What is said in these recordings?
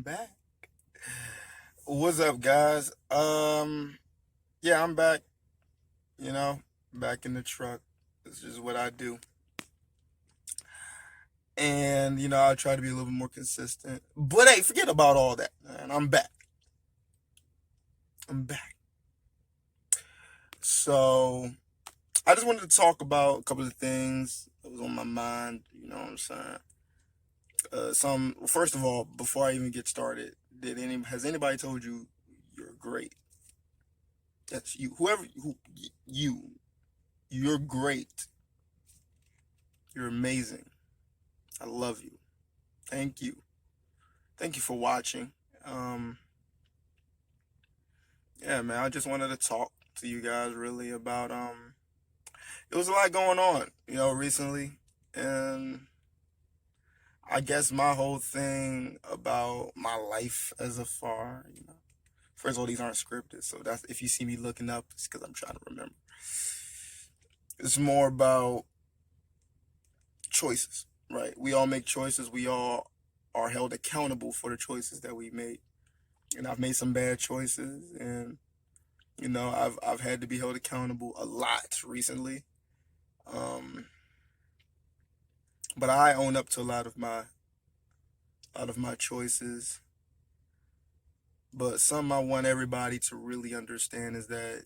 I'm back. What's up, guys? Yeah, I'm back. You know, back in the truck. This is what I do, and I try to be a little bit more consistent. But hey, forget about all that, man. I'm back. I'm back. So I just wanted to talk about a couple of things that was on my mind. You know what I'm saying? First of all, before I even get started, has anybody told you you're great? That's you. You, you're great. You're amazing. I love you. Thank you. Thank you for watching. Um, yeah, man, I just wanted to talk to you guys really about it was a lot going on, recently. And I guess my whole thing about my life as a far. First of all, these aren't scripted, so that's if you see me looking up, it's because I'm trying to remember. It's more about choices, right? We all make choices. We all are held accountable for the choices that we make. And I've made some bad choices, and I've had to be held accountable a lot recently. Um, but I own up to a lot of my choices. But something I want everybody to really understand is that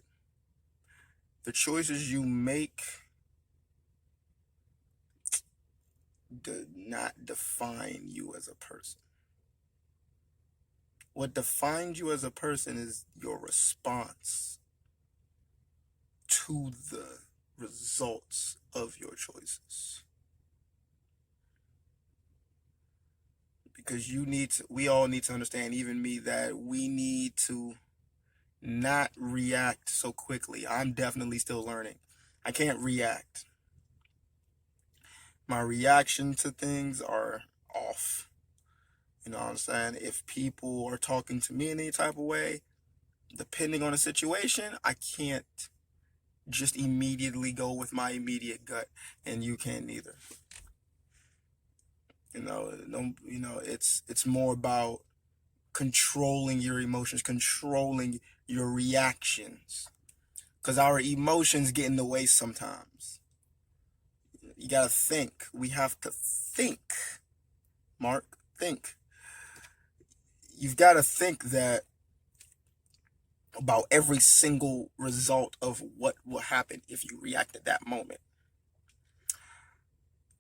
the choices you make do not define you as a person. What defines you as a person is your response to the results of your choices. Because we all need to understand, even me, that we need to not react so quickly. I'm definitely still learning. I can't react. My reaction to things are off. You know what I'm saying? If people are talking to me in any type of way, depending on the situation, I can't just immediately go with my immediate gut, and you can't either. It's more about controlling your emotions, controlling your reactions, because our emotions get in the way sometimes. You gotta think. We have to think. Mark, think. You've got to think that about every single result of what will happen if you react at that moment.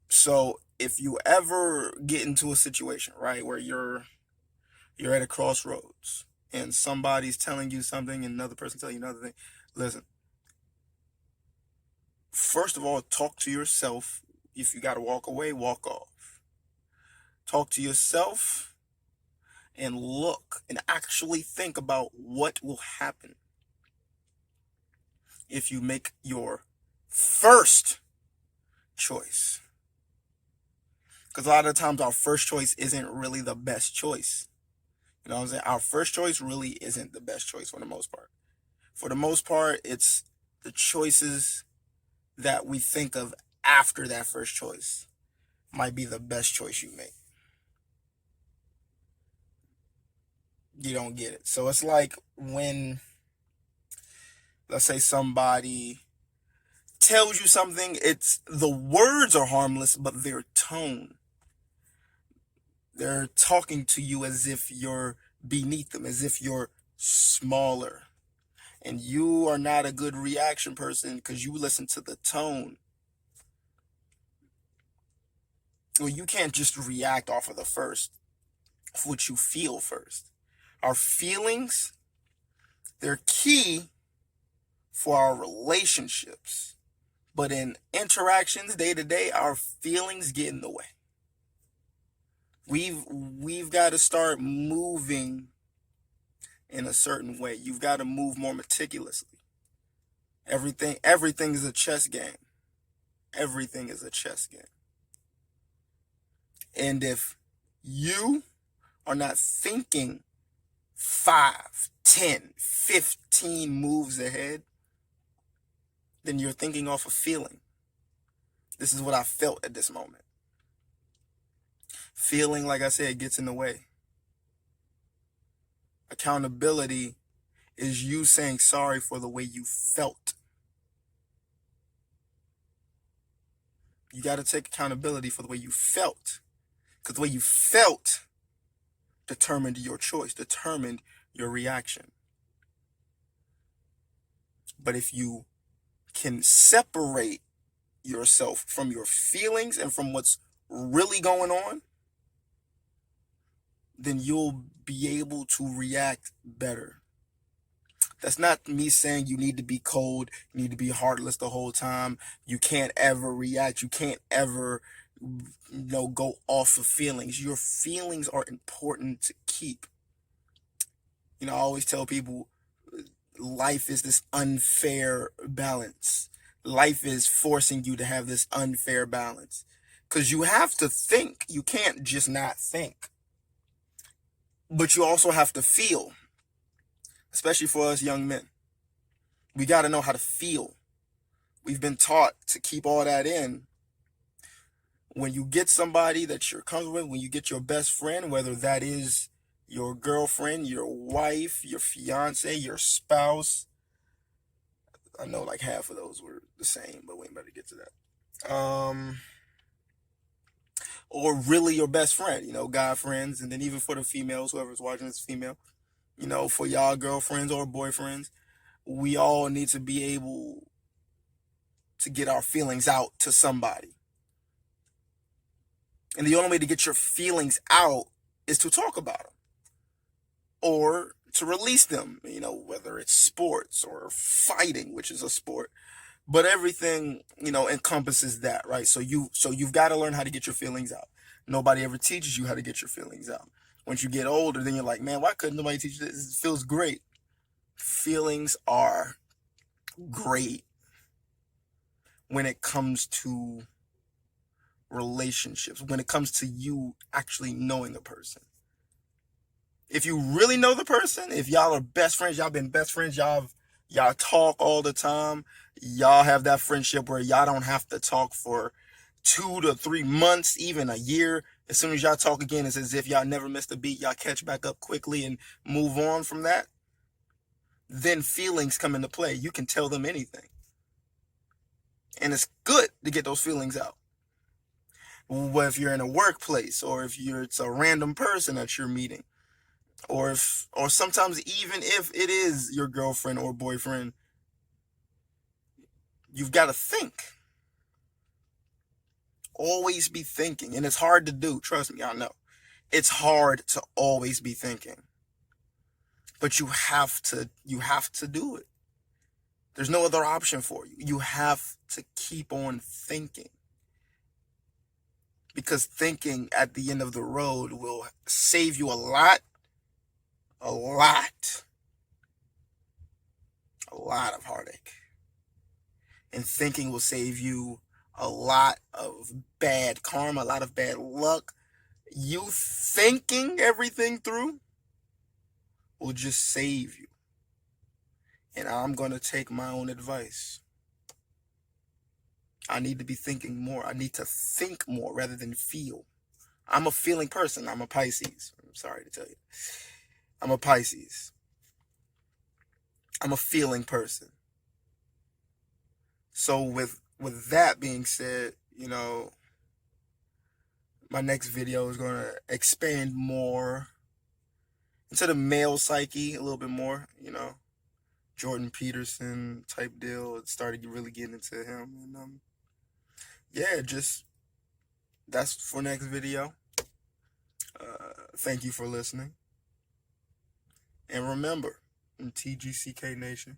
So if you ever get into a situation, right, where you're at a crossroads and somebody's telling you something and another person telling you another thing, listen. First of all, talk to yourself. If you got to walk away, walk off. Talk to yourself and look and actually think about what will happen if you make your first choice. Because a lot of times our first choice isn't really the best choice. You know what I'm saying? Our first choice really isn't the best choice for the most part. For the most part, it's the choices that we think of after that first choice might be the best choice you make. You don't get it. So it's like when, let's say, somebody tells you something, it's the words are harmless, but their tone, they're talking to you as if you're beneath them, as if you're smaller. And you are not a good reaction person because you listen to the tone. Well, you can't just react off of what you feel first. Our feelings, they're key for our relationships. But in interactions day to day, our feelings get in the way. We've got to start moving in a certain way. You've got to move more meticulously. Everything is a chess game. Everything is a chess game. And if you are not thinking 5, 10, 15 moves ahead, then you're thinking off a feeling. This is what I felt at this moment. Feeling, like I said, gets in the way. Accountability is you saying sorry for the way you felt. You got to take accountability for the way you felt. Because the way you felt determined your choice, determined your reaction. But if you can separate yourself from your feelings and from what's really going on, then you'll be able to react better. That's not me saying you need to be cold, you need to be heartless the whole time. You can't ever react. You can't ever, go off of feelings. Your feelings are important to keep. I always tell people life is this unfair balance. Life is forcing you to have this unfair balance. Because you have to think. You can't just not think. But you also have to feel. Especially for us young men. We got to know how to feel. We've been taught to keep all that in. When you get somebody that you're comfortable with, when you get your best friend, whether that is your girlfriend, your wife, your fiance, your spouse. I know like half of those were the same, but we ain't better get to that. Or really your best friend, guy friends, and then even for the females, whoever's watching this female, for y'all girlfriends or boyfriends, we all need to be able to get our feelings out to somebody. And the only way to get your feelings out is to talk about them or to release them, whether it's sports or fighting, which is a sport, but everything, encompasses that, right? So you've got to learn how to get your feelings out. Nobody ever teaches you how to get your feelings out. Once you get older, then you're like, man, why couldn't nobody teach you this? It feels great. Feelings are great when it comes to relationships, when it comes to you actually knowing a person. If you really know the person, if y'all are best friends, y'all been best friends, y'all talk all the time, y'all have that friendship where y'all don't have to talk for 2 to 3 months, even a year. As soon as y'all talk again, it's as if y'all never missed a beat. Y'all catch back up quickly and move on from that. Then feelings come into play. You can tell them anything. And it's good to get those feelings out. Well, if you're in a workplace, or if it's a random person that you're meeting, or sometimes even if it is your girlfriend or boyfriend, you've got to think. Always be thinking. And it's hard to do. Trust me, I know. It's hard to always be thinking. But you have to do it. There's no other option for you. You have to keep on thinking. Because thinking at the end of the road will save you a lot of heartache. And thinking will save you a lot of bad karma, a lot of bad luck. You thinking everything through will just save you. And I'm going to take my own advice. I need to be thinking more. I need to think more rather than feel. I'm a feeling person. I'm a Pisces. I'm sorry to tell you. I'm a Pisces. I'm a feeling person. So with that being said, my next video is going to expand more into the male psyche a little bit more, Jordan Peterson type deal. It started really getting into him. And that's for next video. Thank you for listening. And remember, TGCK Nation,